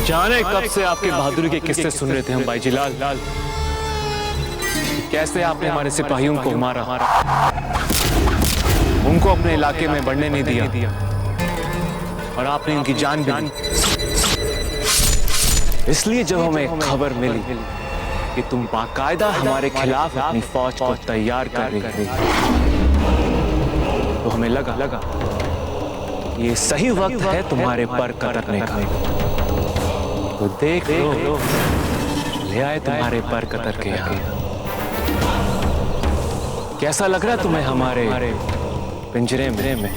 जाने कब से आपके बहादुरी के किस्से सुन रहे थे हम भाई जिलाल। कैसे आपने हमारे सिपाहियों को मारा, उनको अपने इलाके में बढ़ने नहीं दिया और आपने उनकी जान भी ली। इसलिए जब हमें खबर मिली कि तुम बाकायदा हमारे खिलाफ अपनी फौज को तैयार कर रही तो हमें लगा ये सही वक्त है तुम्हारे पर कतरने का। तो देख लो, ले आए तुम्हारे पर कतर के यहाँ। कैसा लग रहा है तुम्हें हमारे पिंजरे में?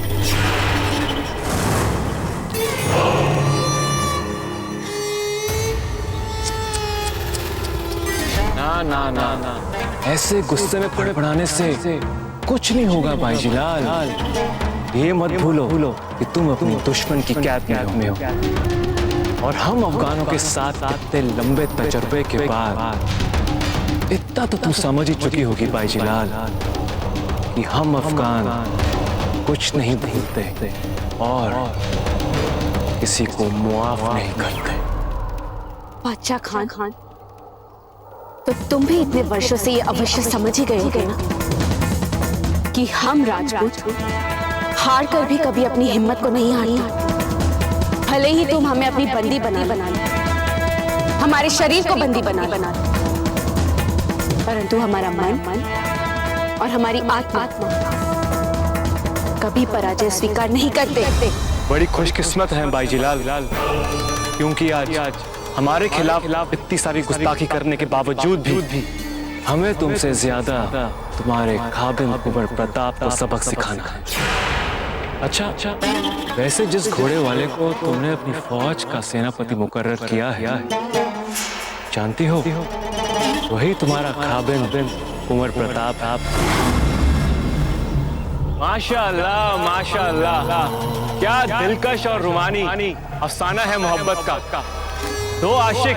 ना, ऐसे गुस्से में फड़फड़ाने से कुछ नहीं होगा भाई जिलाल। ये मत भूलो कि तुम अपने दुश्मन की कैद में हो और हम अफगानों के साथ इतने लंबे तजर्बे के बाद इतना तो तुम समझ ही चुकी होगी भाई जिलाल कि हम अफगान कुछ नहीं भूलते और किसी को मुआफ नहीं करते। बादशाह खान, तो तुम भी इतने वर्षों से ये अवश्य समझ ही गए होगे ना कि हम राजपूत हार कर भी कभी अपनी हिम्मत को नहीं हारते। भले ही तुम हमें अपनी बंदी बना हमारे शरीर को बंदी बना परंतु हमारा मन और हमारी आत्मा कभी पराजय स्वीकार नहीं करते। बड़ी खुशकिस्मत हैं भाई जिलाल, क्योंकि आज हमारे खिलाफ इतनी सारी गुस्ताखी करने के बावजूद भी हमें तुमसे ज्यादा तुम्हारे खाबिन कुंवर प्रताप को सबक सिखाना है। अच्छा, वैसे जिस घोड़े वाले को तुमने अपनी फौज का सेनापति मुकर्रर किया है, जानती हो वही तुम्हारा खाबिन कुंवर प्रताप। माशाअल्लाह, माशाअल्लाह, क्या दिलकश और रुमानी अफसाना है मोहब्बत का। दो आशिक,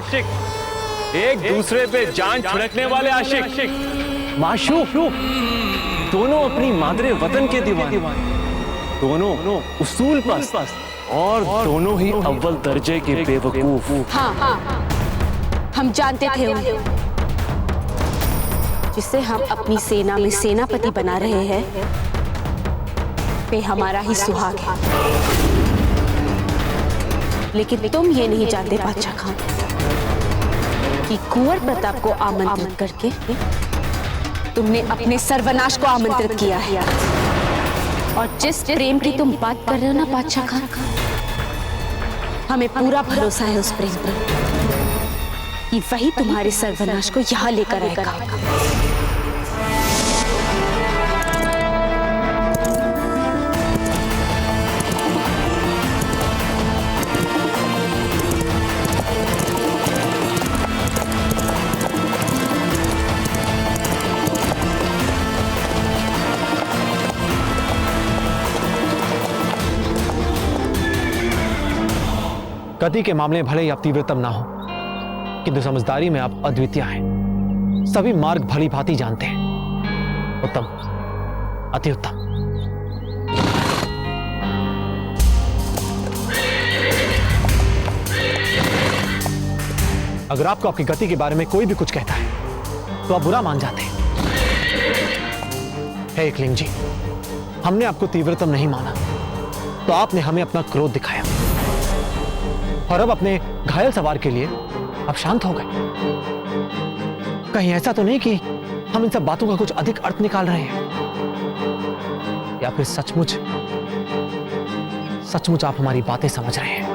एक दूसरे पे जान छिड़कने वाले आशिक, माशूक, दोनों अपनी मादरे वतन के दीवाने, दोनों उसूल पस्त और दोनों ही अव्वल दर्जे के बेवकूफ। हाँ, हम जानते थे उन्हें, जिसे हम अपनी सेना में सेनापति बना रहे हैं वे हमारा ही सुहाग है। लेकिन तुम ये नहीं जानते बादशाह खान कि कुंवर प्रताप को आमंत्रित करके तुमने अपने सर्वनाश को आमंत्रित किया है। और जिस प्रेम की तुम बात कर रहे हो ना बादशाह खान, हमें पूरा भरोसा है उस प्रेम पर कि वही तुम्हारे सर्वनाश को यहाँ लेकर आएगा। गति के मामले में भले ही आप तीव्रतम ना हो, किंतु समझदारी में आप अद्वितीय हैं। सभी मार्ग भली भांति जानते हैं। उत्तम, अति उत्तम। अगर आपको आपकी गति के बारे में कोई भी कुछ कहता है तो आप बुरा मान जाते हैं। हे एकलिंग जी, हमने आपको तीव्रतम नहीं माना तो आपने हमें अपना क्रोध दिखाया और अब अपने घायल सवार के लिए अब शांत हो गए। कहीं ऐसा तो नहीं कि हम इन सब बातों का कुछ अधिक अर्थ निकाल रहे हैं, या फिर सचमुच आप हमारी बातें समझ रहे हैं?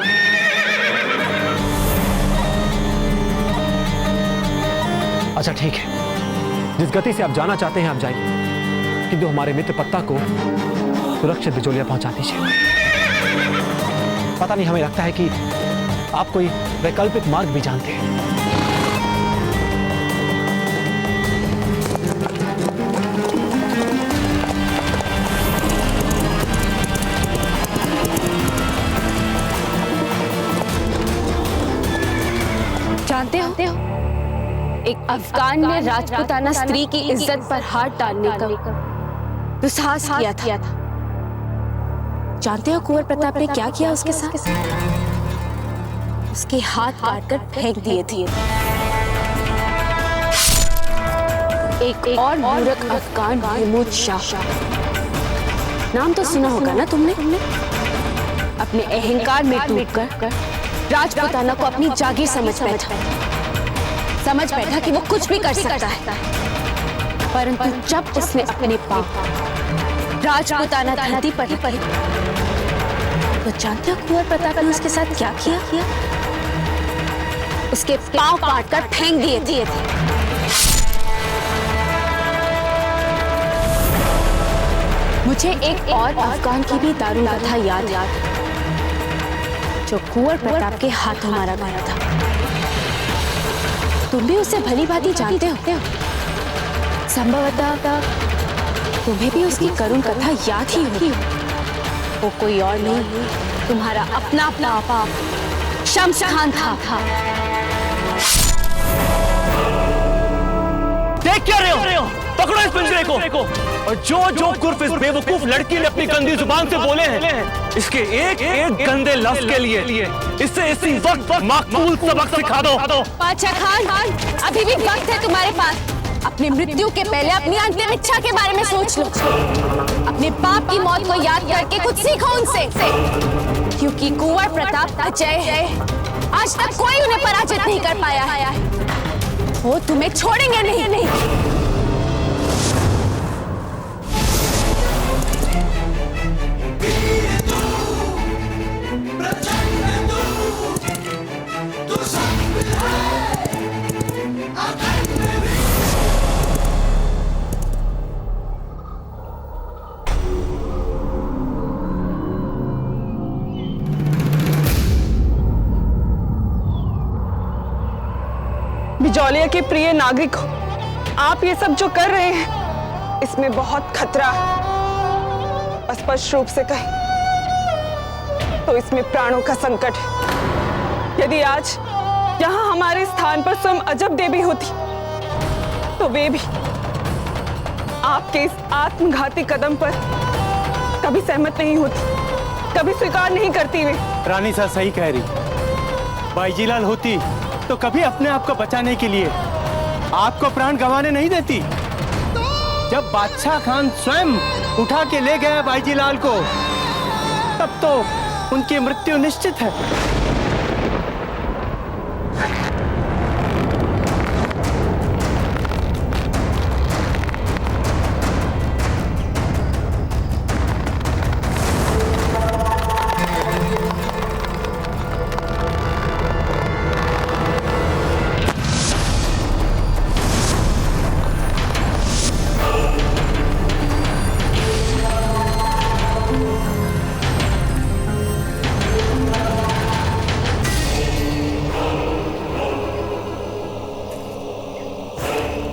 अच्छा ठीक है, जिस गति से आप जाना चाहते हैं आप जाइए, किंतु हमारे मित्र पत्ता को सुरक्षित बिजोलिया पहुंचा दीजिए। पता नहीं, हमें लगता है कि आप कोई वैकल्पिक मार्ग भी जानते हैं। जानते हो, एक अफगान ने राजपूताना स्त्री की इज्जत पर हाथ डालने का दुस्साहस किया था। जानते हो कुंवर प्रताप ने क्या किया उसके साथ? उसके हाथ काटकर फेंक दिए थे। एक और मूर्ख अफगान महमूद शाह, नाम तो सुना होगा ना तुमने? अपने अहंकार में डूबकर राजपुताना को अपनी जागीर समझ बैठा कि वो कुछ भी कर सकता है। परंतु जब उसने अपने पाप राजपुताना धरती पर पड़ी, तो जानते हो कुंवर प्रताप ने उसके साथ क्या किया? उसके पांव काटकर फेंक दिए थे। मुझे एक और अफगान की भी दारुण कथा याद जो कुंवर प्रताप के हाथों मारा गया था। तुम भी उसे भली भांति जानते हो। संभवतः तुम्हें भी उसकी करुण कथा याद ही होगी। वो कोई और नहीं, तुम्हारा अपना पापा शम्स खान था। देख क्या रहे हो? पकड़ो इस पिंजरे को। और जो कुर्फ इस बेवकूफ लड़की ने अपनी गंदी जुबान से बोले हैं, इसके एक गंदे लफ्ज के लिए इससे इसी वक्त माकूल सबक सिखा दो। बादशाह खान, अभी भी वक्त है तुम्हारे पास। अपनी मृत्यु के पहले अपनी अंतिम इच्छा के बारे में सोच लो। अपने बाप की मौत को याद करके कुछ सीखो उनसे, क्योंकि कुंवर प्रताप अजय है। आज तक कोई उन्हें पराजित नहीं कर पाया है। वो तुम्हें छोड़ेंगे नहीं। बिजौलिया के प्रिय नागरिक हो, आप ये सब जो कर रहे हैं इसमें बहुत खतरा है। स्पष्ट रूप से कहें तो इसमें प्राणों का संकट है। यदि आज यहाँ हमारे स्थान पर स्वयं अजब देवी होती तो वे भी आपके इस आत्मघाती कदम पर कभी सहमत नहीं होती, कभी स्वीकार नहीं करती। वे रानी साहब सही कह रही। बाईजीलाल होती तो कभी अपने आप को बचाने के लिए आपको प्राण गंवाने नहीं देती। जब बादशाह खान स्वयं उठा के ले गया बाईजीलाल को, तब तो उनकी मृत्यु निश्चित है।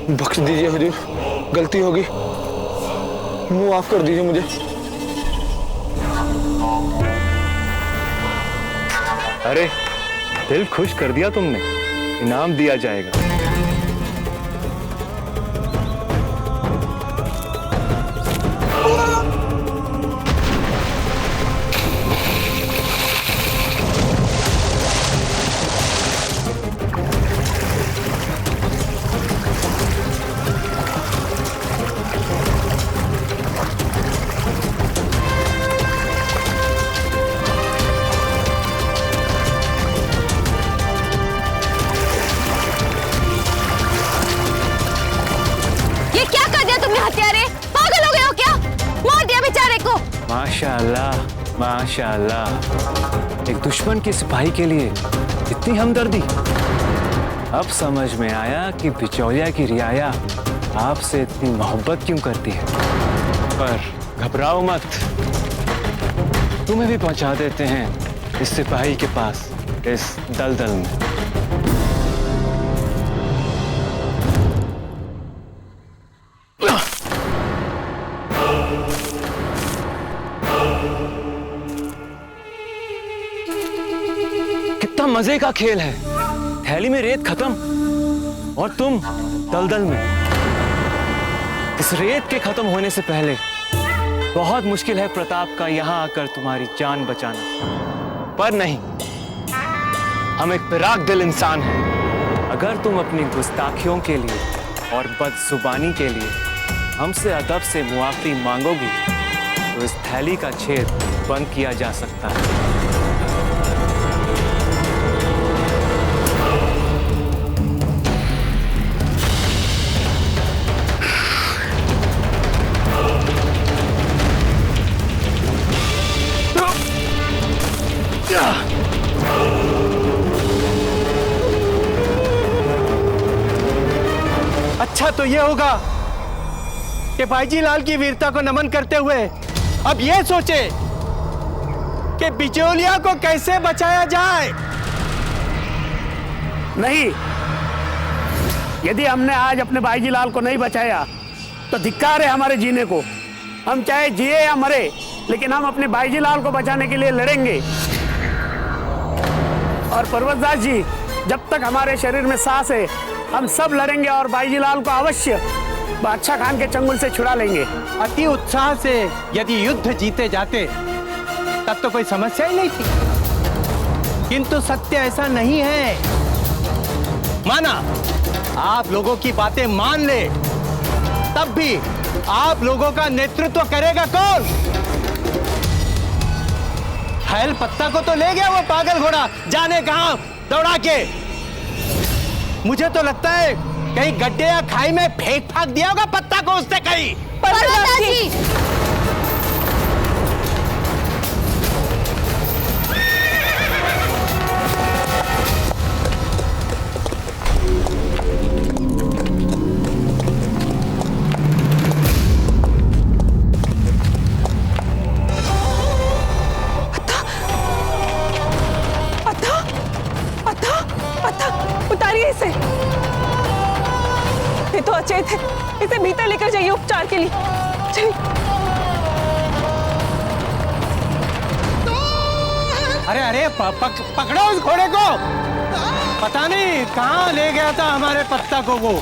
बख्श दीजिए हुजूर, गलती होगी, मुंह माफ कर दीजिए मुझे। अरे दिल खुश कर दिया तुमने, इनाम दिया जाएगा। माशाअल्लाह, माशाअल्लाह, एक दुश्मन के सिपाही के लिए इतनी हमदर्दी। अब समझ में आया कि बिचौलिया की रियाया आपसे इतनी मोहब्बत क्यों करती है। पर घबराओ मत, तुम्हें भी पहुंचा देते हैं इस सिपाही के पास, इस दलदल में। कितना मजे का खेल है, थैली में रेत खत्म और तुम दलदल में। इस रेत के खत्म होने से पहले बहुत मुश्किल है प्रताप का यहाँ आकर तुम्हारी जान बचाना, पर नहीं, हम एक फिराक दिल इंसान हैं। अगर तुम अपनी गुस्ताखियों के लिए और बदजुबानी के लिए हमसे अदब से मुआफी मांगोगी तो इस थैली का छेद बंद किया जा सकता है। अच्छा तो ये होगा कि बाईजी लाल की वीरता को नमन करते हुए अब ये सोचे कि बिचौलिया को कैसे बचाया जाए। नहीं, यदि हमने आज अपने बाईजी लाल को नहीं बचाया तो धिक्कार है हमारे जीने को। हम चाहे जिए या मरे, लेकिन हम अपने बाईजी लाल को बचाने के लिए लड़ेंगे। और पर्वतदास जी, जब तक हमारे शरीर में सांस है हम सब लड़ेंगे और बाईजी लाल को अवश्य बादशाह खान के चंगुल से छुड़ा लेंगे। अति उत्साह से यदि युद्ध जीते जाते तब तो कोई समस्या ही नहीं थी, किंतु सत्य ऐसा नहीं है। माना आप लोगों की बातें मान ले, तब भी आप लोगों का नेतृत्व करेगा कौन? खैल पत्ता को तो ले गया वो पागल घोड़ा, जाने कहां दौड़ा के। मुझे तो लगता है कहीं गड्ढे या खाई में फेंक फाक दिया होगा पत्ता को उसने कहीं। पर्वतदास जी, उतारिए इसे। ये तो अचेत है, इसे भीतर लेकर जाइए उपचार के लिए। चलिए। अरे अरे पकड़ो उस घोड़े को। पता नहीं कहां ले गया था हमारे पत्ता को वो।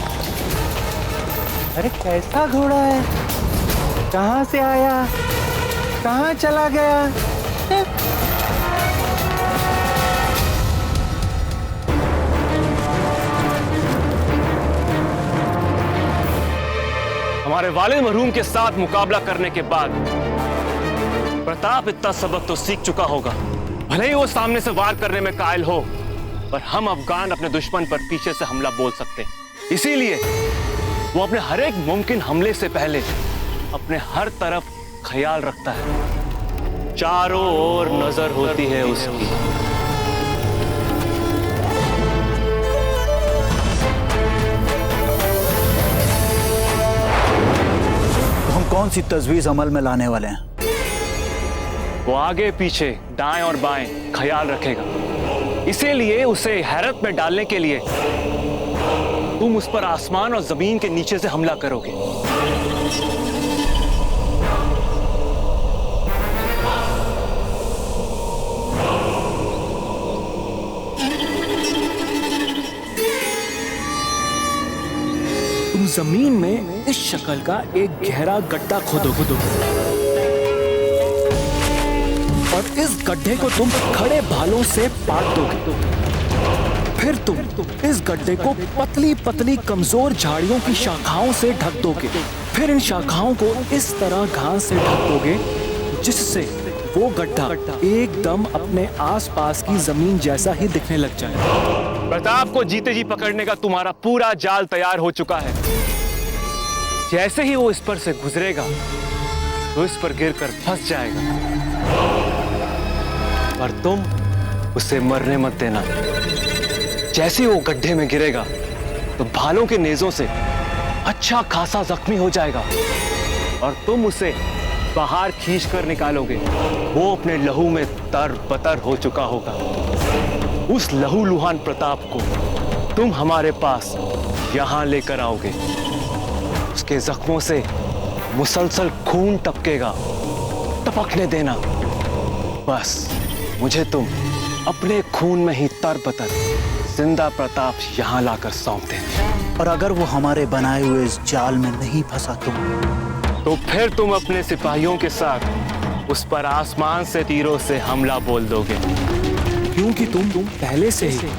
अरे कैसा घोड़ा है, कहां से आया, कहां चला गया? हमारे वालिद मरहूम के साथ मुकाबला करने के बाद प्रताप इतना सबक तो सीख चुका होगा। भले ही वो सामने से वार करने में कायल हो, पर हम अफगान अपने दुश्मन पर पीछे से हमला बोल सकते हैं। इसीलिए वो अपने हर एक मुमकिन हमले से पहले अपने हर तरफ ख्याल रखता है। चारों ओर नजर होती है उसकी। कौन सी तजवीज अमल में लाने वाले हैं? वो आगे पीछे दाएं और बाएं ख्याल रखेगा। इसीलिए उसे हैरत में डालने के लिए तुम उस पर आसमान और जमीन के नीचे से हमला करोगे। तुम जमीन में इस शक्ल का एक गहरा गड्ढा खोदोगे और इस गड्ढे को तुम खड़े भालों से पाट दोगे। फिर तुम इस गड्ढे को पतली पतली कमजोर झाड़ियों की शाखाओं से ढक दोगे। फिर इन शाखाओं को इस तरह घास से ढक दोगे जिससे वो गड्ढा एकदम अपने आसपास की जमीन जैसा ही दिखने लग जाए। प्रताप को जीते जी पकड़ने का तुम्हारा पूरा जाल तैयार हो चुका है। जैसे ही वो इस पर से गुजरेगा तो इस पर गिरकर फंस जाएगा, पर तुम उसे मरने मत देना। जैसे ही वो गड्ढे में गिरेगा तो भालों के नेजों से अच्छा खासा जख्मी हो जाएगा और तुम उसे बाहर खींच कर निकालोगे। वो अपने लहू में तर-बतर हो चुका होगा। उस लहूलुहान प्रताप को तुम हमारे पास यहां लेकर आओगे। उसके जख्मों से मुसलसल खून टपकेगा, टपकने देना। बस मुझे तुम अपने खून में ही तर-बतर जिंदा प्रताप यहां लाकर सौंप देना। और अगर वो हमारे बनाए हुए इस जाल में नहीं फंसा तो फिर तुम अपने सिपाहियों के साथ उस पर आसमान से तीरों से हमला बोल दोगे। क्योंकि तुम पहले से ही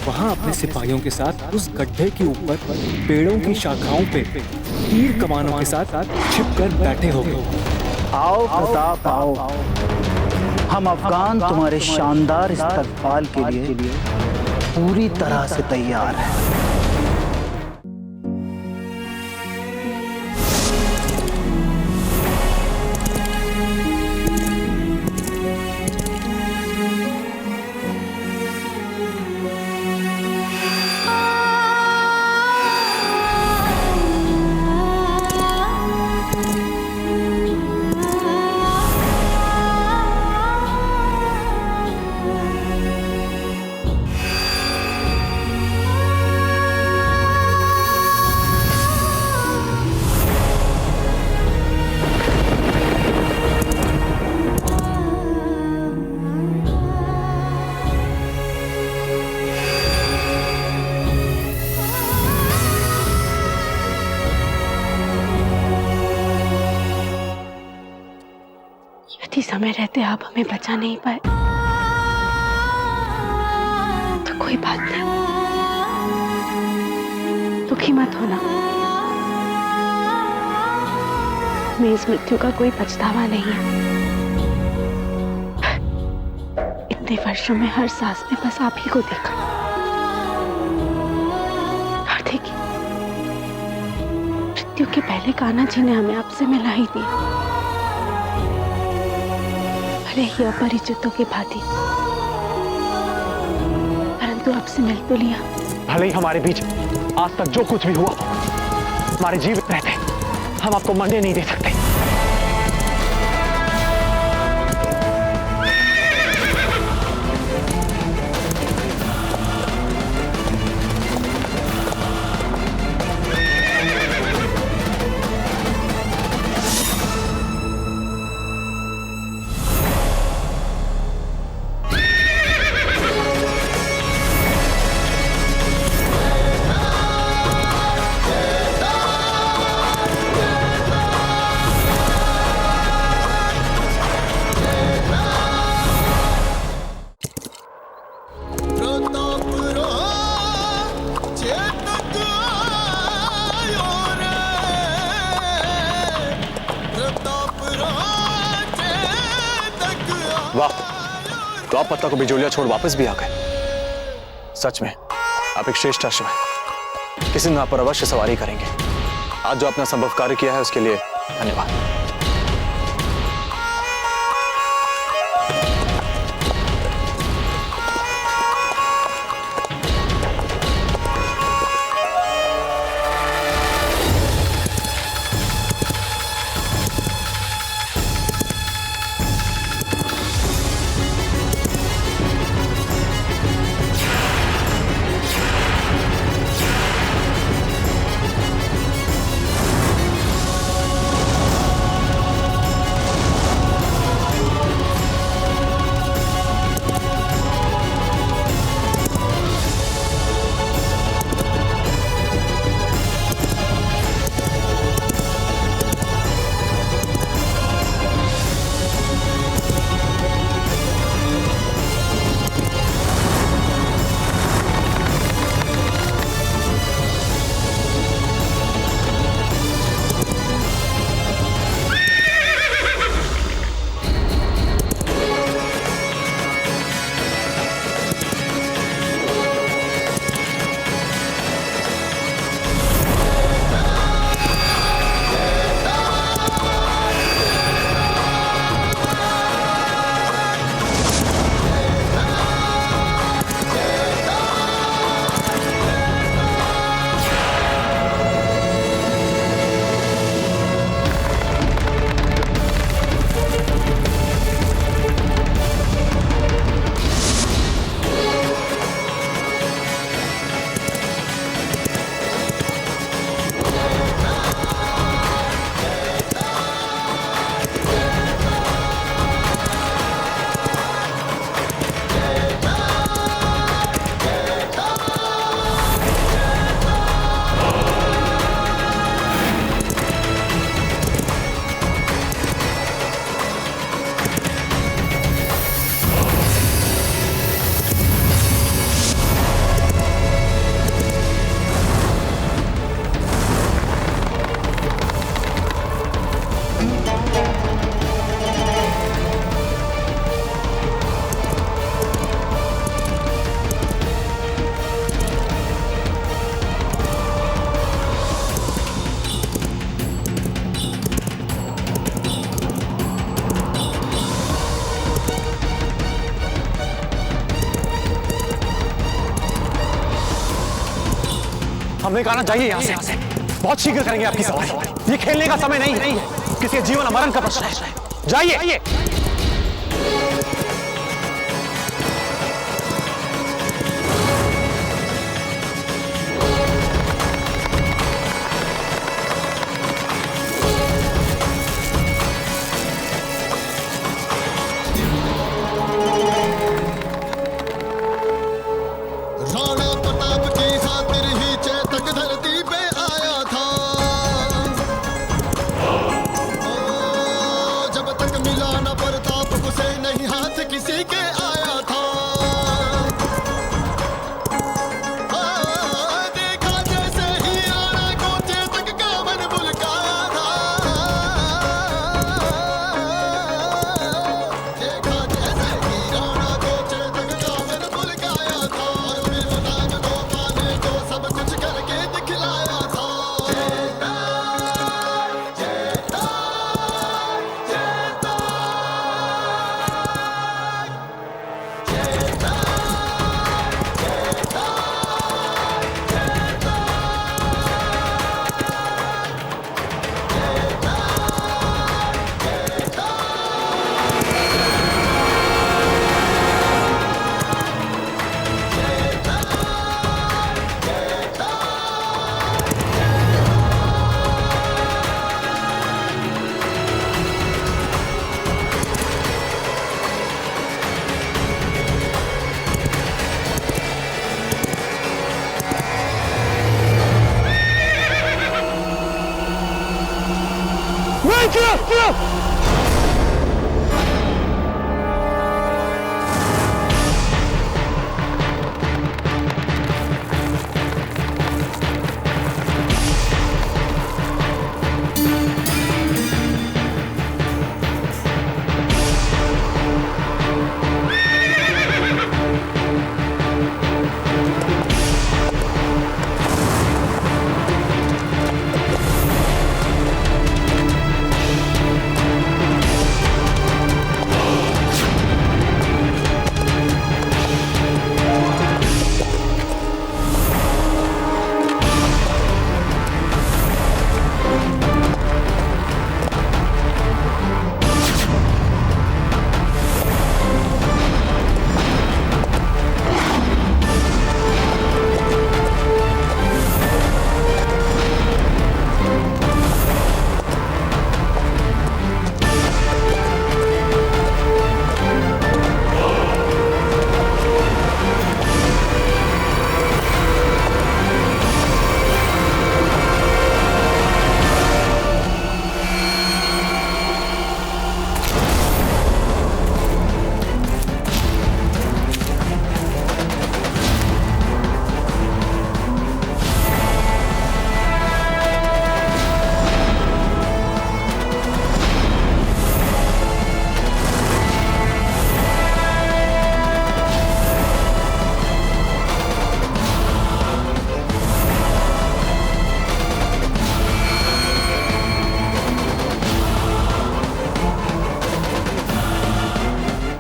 वहां अपने सिपाहियों के साथ उस गड्ढे के ऊपर पेड़ों की शाखाओं पे तीर कमानों के साथ छिपकर बैठे हो गए। आओ प्रताप आओ, हम अफगान तुम्हारे शानदार इस्तकबाल के लिए पूरी तरह से तैयार हैं। यदि समय रहते आप हमें बचा नहीं पाए तो कोई बात नहीं, दुखी मत होना। मैं इस मृत्यु का कोई पछतावा नहीं है। इतने वर्षों में हर सांस में बस आप ही को देखा, और देखिए मृत्यु के पहले कान्हा जी ने हमें आपसे मिला ही दिया, भले ही अपरिचितों की भांति, परंतु आपसे मिल तो लिया। भले ही हमारे बीच आज तक जो कुछ भी हुआ, हमारे जीवित रहते हम आपको मरने नहीं दे सकते। वाह, तो आप पत्ता को बिजोलिया छोड़ वापस भी आ गए। सच में आप एक श्रेष्ठ अश्व हैं। किसी दिन आप पर अवश्य सवारी करेंगे। आज जो आपने असंभव कार्य किया है उसके लिए धन्यवाद। हमने कहा ना, जाइए यहाँ से। बहुत शीघ्र करेंगे आपकी सवारी। ये खेलने का समय नहीं है, किसी जीवन मरण का प्रश्न है। जाइए। राणा प्रताप की खातिर ही चेतक धरती पे आया था। जब तक मिला न प्रताप उसे नहीं हाथ किसी के आया था। देखा जैसे ही राणा को चेतक का मन बुलकाया था। देखा जैसे ही राणा को चेतक का मन बुलकाया था। और फिर प्रताप को पाने को सब कुछ करके दिखलाया था।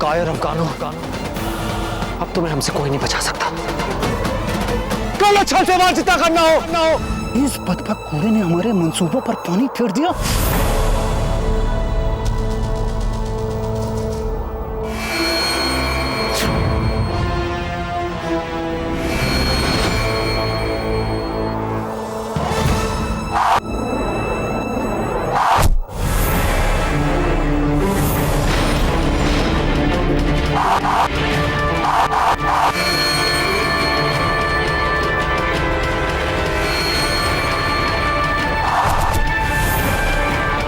कायर अफगानो, अब तुम्हें हमसे कोई नहीं बचा सकता। कल अच्छा से बात जितना करना हो। इस बदबक कूड़े ने हमारे मंसूबों पर पानी फेर दिया।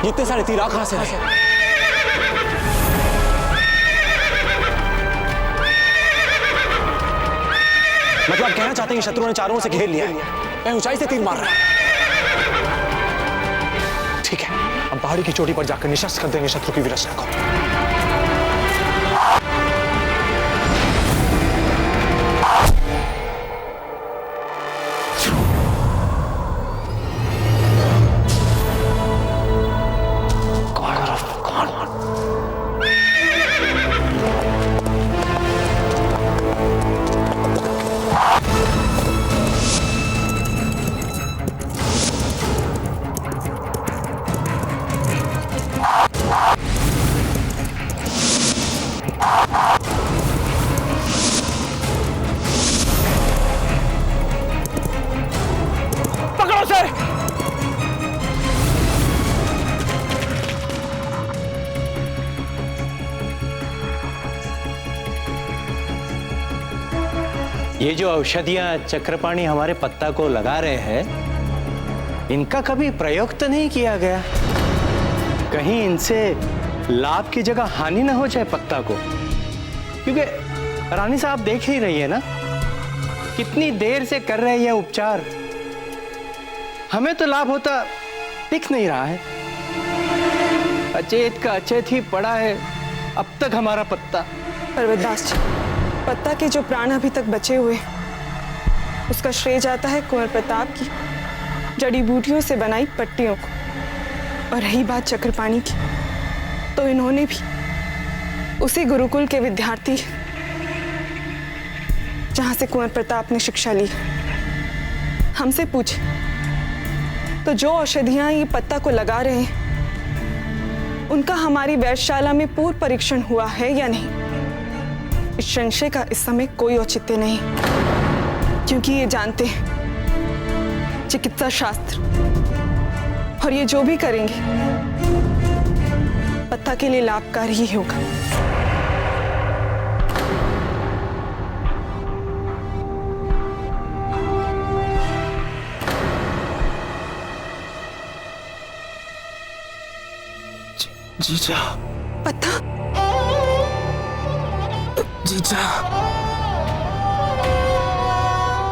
इतने सारे तीर कहां से आए? मतलब आप कहना चाहते हैं कि शत्रुओं ने चारों से घेर लिया है, मैं ऊंचाई से तीर मार रहा है। ठीक है, हम पहाड़ी की चोटी पर जाकर निशस्त्र कर देंगे शत्रु की विरचना को। ये जो औषधियां चक्रपाणी हमारे पत्ता को लगा रहे हैं, इनका कभी प्रयोग तो नहीं किया गया? कहीं इनसे लाभ की जगह हानि ना हो जाए पत्ता को? क्योंकि रानी साहब देख ही रही है ना, कितनी देर से कर रहे हैं ये उपचार। हमें तो लाभ होता दिख नहीं रहा है। अचेत का अचेत ही पड़ा है अब तक हमारा पत्ता। पर्वतदास जी, पत्ता के जो प्राण अभी तक बचे हुए, उसका श्रेय जाता है कुंवर प्रताप की जड़ी बूटियों से बनाई पट्टियों को। और रही बात चक्रपाणी की, तो इन्होंने भी उसी गुरुकुल के विद्यार्थी जहां से कुंवर प्रताप ने शिक्षा ली, हमसे पूछे तो जो औषधियां ये पत्ता को लगा रहे हैं, उनका हमारी वैधशाला में पूर्व परीक्षण हुआ है या नहीं? इस संशय का इस समय कोई औचित्य नहीं, क्योंकि ये जानते हैं चिकित्सा शास्त्र, और ये जो भी करेंगे पत्ता के लिए लाभकारी ही होगा। जीजा, पत्ता, जीजा,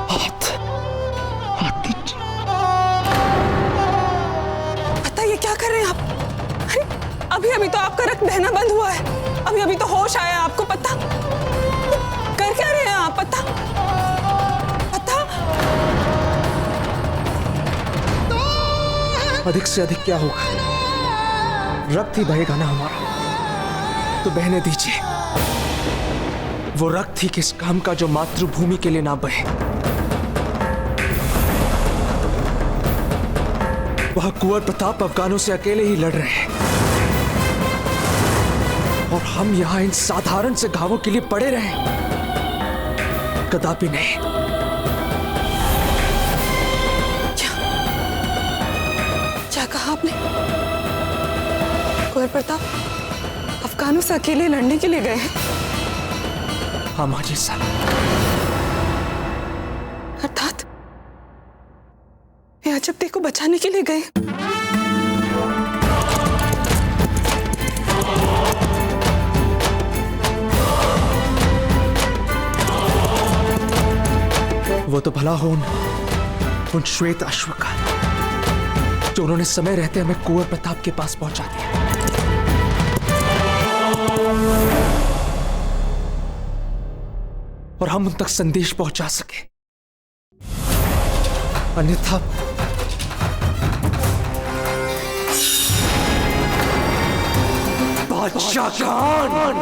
हाथ दीजिए। पत्ता, ये क्या कर रहे हैं आप? अरे अभी अभी तो आपका रक्त बहना बंद हुआ है, अभी अभी तो होश आया आपको। पत्ता, कर क्या रहे हैं आप? पत्ता, पत्ता, अधिक से अधिक क्या होगा? रक्त ही बहेगा ना हमारा, तो बहने दीजिए। वो रक्त ही किस काम का जो मातृभूमि के लिए ना बहे। वह कुंवर प्रताप अफगानों से अकेले ही लड़ रहे हैं, और हम यहां इन साधारण से घावों के लिए पड़े रहे? कदापि नहीं। क्या कहा आपने? कुंवर प्रताप अफगानों से अकेले लड़ने के लिए गए हैं? हाँ माजी साहब। अर्थात ये अजब को बचाने के लिए गए? वो तो भला हो उन श्वेत अश्व का, जो उन्होंने समय रहते हमें कुंवर प्रताप के पास पहुंचा दिया। और हम उन तक संदेश पहुंचा सके, अन्यथा बादशाह खान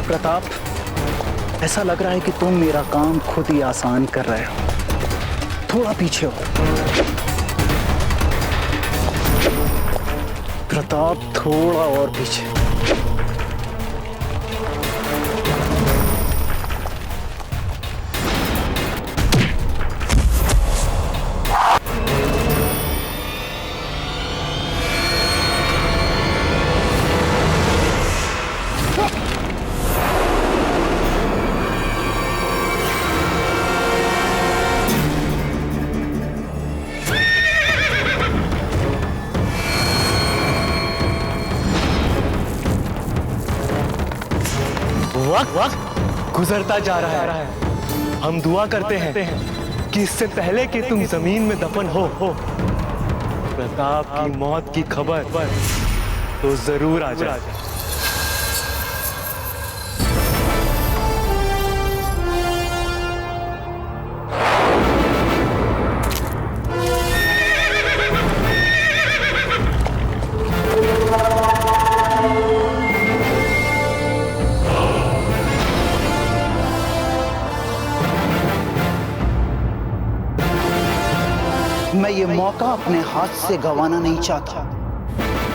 प्रताप, ऐसा लग रहा है कि तुम मेरा काम खुद ही आसान कर रहे हो। थोड़ा पीछे हो। प्रताप थोड़ा और पीछे। वक्त गुजरता जा रहा है। हम दुआ करते हैं कि इससे पहले कि तुम जमीन में दफन हो प्रताप की मौत की खबर तो जरूर आ जाए। मैं ये मौका अपने हाथ से गंवाना नहीं चाहता।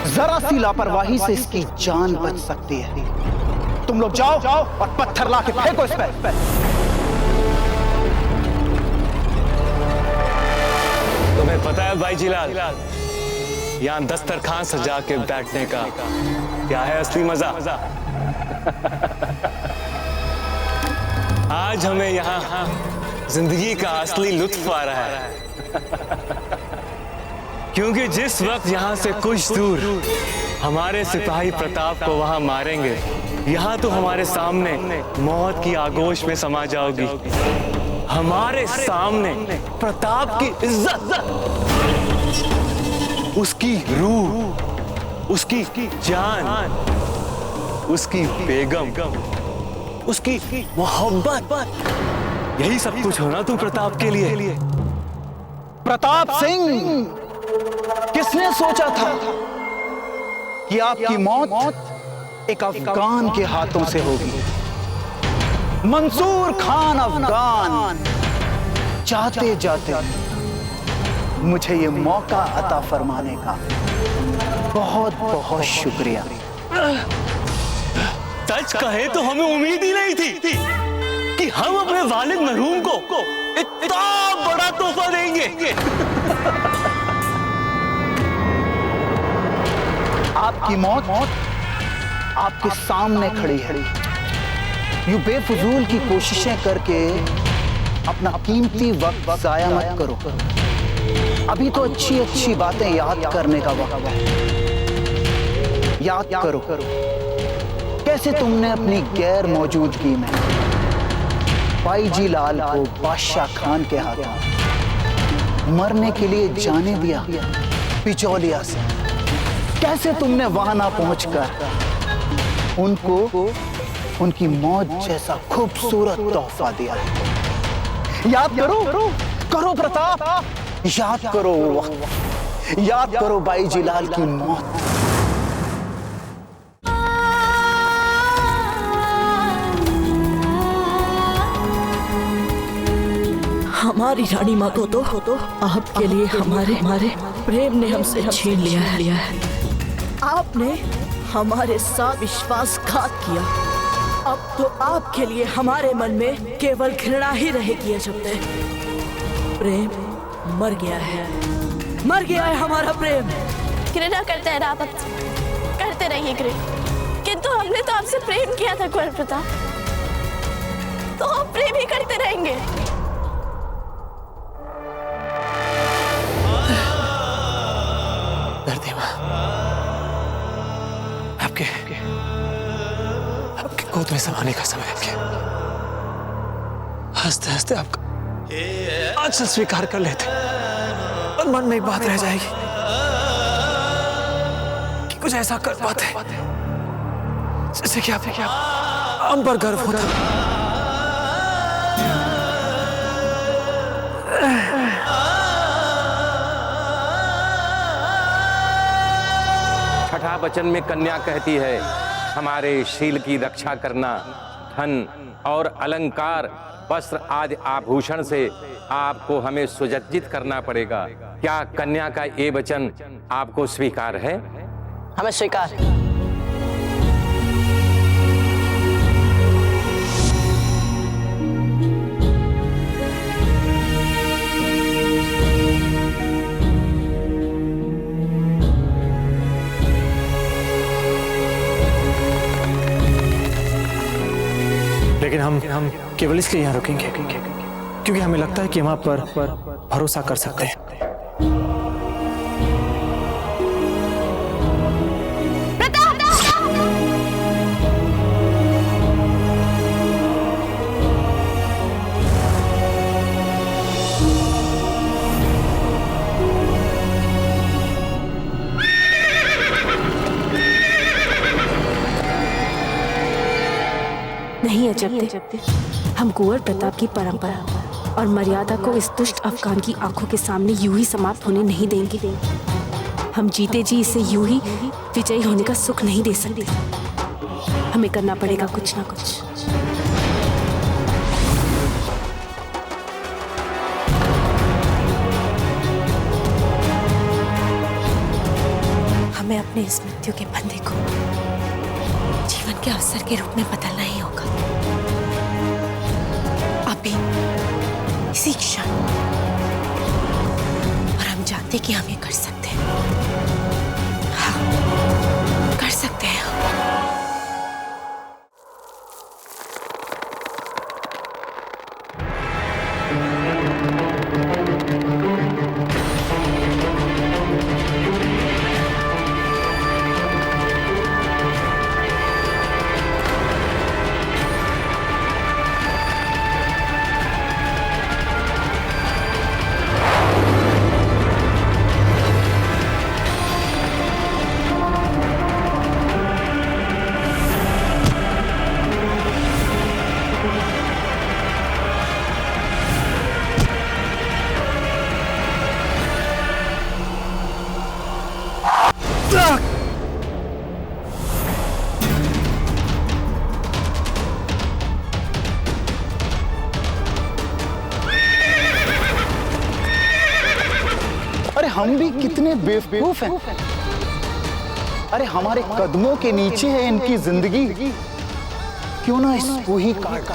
जरा सी लापरवाही से इसकी जान बच सकती है। तुम लोग जाओ और पत्थर ला के फेंको इस पे। तुम्हें पता है भाई जिलाल, यहाँ दस्तरखान सजा के बैठने का क्या है असली मजा? आज हमें यहाँ जिंदगी का असली लुत्फ आ रहा है, क्योंकि जिस वक्त यहाँ से कुछ दूर हमारे सिपाही प्रताप को वहां मारेंगे, यहाँ तो हमारे सामने मौत की आगोश में समा जाओगी। हमारे सामने प्रताप की इज्जत, उसकी रूह, उसकी जान, उसकी बेगम, उसकी मोहब्बत, यही सब कुछ होना तू प्रताप के लिए। प्रताप सिंह, किसने सोचा था कि आपकी मौत एक अफगान के हाथों से होगी? मंसूर खान अफगान, जाते जाते मुझे ये मौका अता फरमाने का बहुत बहुत शुक्रिया। सच कहे तो हमें उम्मीद ही नहीं थी कि हम अपने वालिद मरहूम को इतना बड़ा तोहफा देंगे। आपकी मौत आपके सामने खड़ी है। यूं बेफजूल की कोशिशें करके अपना कीमती वक्त जाया मत करो। अभी तो अच्छी अच्छी बातें याद करने का वक्त है। याद करो कैसे तुमने अपनी गैर मौजूदगी में बाईजी लाल को बादशाह खान के हाथों मरने के लिए जाने दिया बिचौलिया से। कैसे तुमने वहां ना पहुंचकर उनको उनकी मौत जैसा खूबसूरत तोहफा दिया। याद करो प्रताप, याद करो वो वक्त, याद करो बाईजी लाल की मौत। हमारी रानी माँ को तो आपके लिए हमारे प्रेम ने हमसे छीन लिया है। आपने हमारे साथ विश्वासघात किया। अब तो आपके लिए हमारे मन में केवल घृणा ही रहेगी। जब तक प्रेम मर गया है हमारा प्रेम। घृणा करते हैं रावत, करते रहिए घृणा, किंतु हमने तो आपसे प्रेम किया था कुंवर प्रताप, तो हम प्रेम ही करते रहेंगे। आपके गोद में समाने का समय है। हंसते हंसते आपका आंचल स्वीकार कर लेते और मन में एक बात रह जाएगी कि कुछ ऐसा कर पाते जैसे कि आपने क्या हम पर गर्व होता। छठा वचन में कन्या कहती है, हमारे शील की रक्षा करना, धन और अलंकार, वस्त्र आदि आभूषण से आपको हमें सुसज्जित करना पड़ेगा। क्या कन्या का ये वचन आपको स्वीकार है? हमें स्वीकार है। लेकिन हम केवल इसलिए यहाँ रुकेंगे क्योंकि हमें लगता है कि हम आप पर भरोसा कर सकते हैं। नहीं अजब, हम कुंवर प्रताप की परंपरा और मर्यादा को इस दुष्ट अफगान की आंखों के सामने यूं ही समाप्त होने नहीं देंगे। हम जीते जी इसे यूं ही विजयी होने का सुख नहीं दे सकते। हमें करना पड़ेगा कुछ ना कुछ। हमें अपने इस मृत्यु के फंदे को जीवन के अवसर के रूप में बदलना ही होगा। अभी इसी क्षण। और हम जानते कि हम ये कर सकते हैं। हाँ, कर सकते हैं। अरे हम भी कितने बेवकूफ हैं। अरे हमारे कदमों के नीचे है इनकी जिंदगी, क्यों ना इसको ही काट।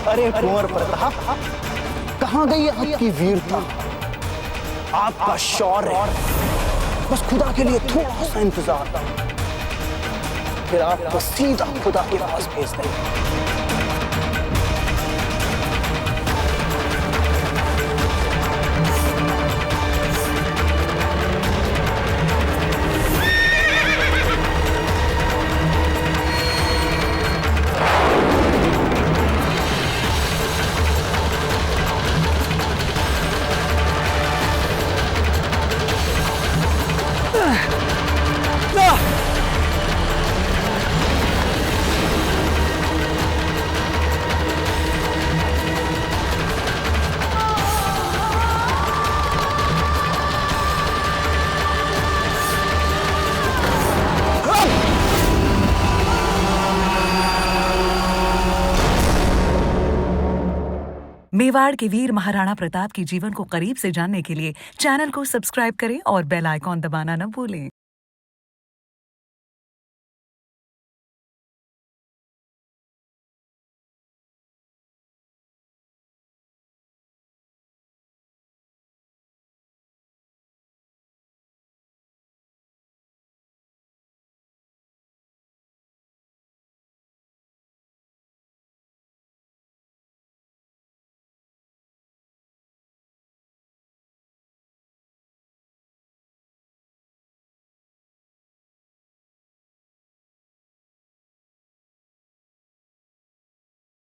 अरे कुंवर प्रताप, कहां गई आपकी वीरता, आपका शौर्य? बस खुदा के लिए थोड़ा सा इंतजार, फिर आपको सीधा खुदा के पास भेज देंगे। मेवाड़ के वीर महाराणा प्रताप के जीवन को करीब से जानने के लिए चैनल को सब्सक्राइब करें और बेल आइकॉन दबाना न भूलें।